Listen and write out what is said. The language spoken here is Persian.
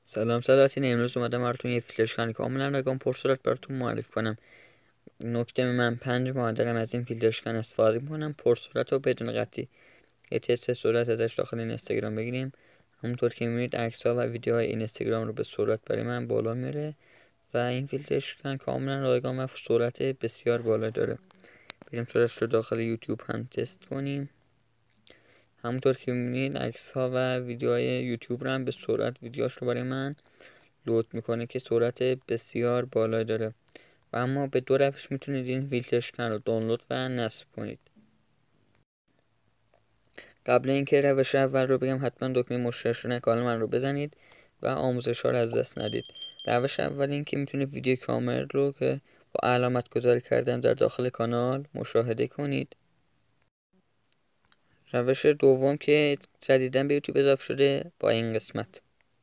سلام سلاطین، امروز اومدم براتون یه فیلتر کاملا رقم پرسرعت براتون معرفی کنم. نکته من 5 ماه دارم از این فیلتر استفاده میکنم، پرسرعت و بدون قطعی. یه تست سرعت ازش داخل این اینستاگرام بگیریم. همونطور که میبینید عکس ها و ویدیوهای این اینستاگرام رو به سرعت برای من بالا میره و این فیلتر کاملا رایگان و سرعت بسیار بالا داره. بریم سرعتش رو داخل یوتیوب هم تست کنیم. همونطور که میبینید عکس ها و ویدیوهای یوتیوب رو هم به سرعت ویدیوهاش رو برای من لود میکنه که سرعت بسیار بالا داره و اما به 2 روش میتونید این فیلتر رو دانلود و نصب کنید. قبل اینکه روش اول رو بگم حتما دکمه مشترک شدن کانال من رو بزنید و آموزش ها رو از دست ندید. روش اول این که میتونید ویدیو کامل رو که با علامت گذاری کردم در داخل کانال مشاهده کنید. روش دوم که جدیداً به یوتیوب اضافه شده با این قسمت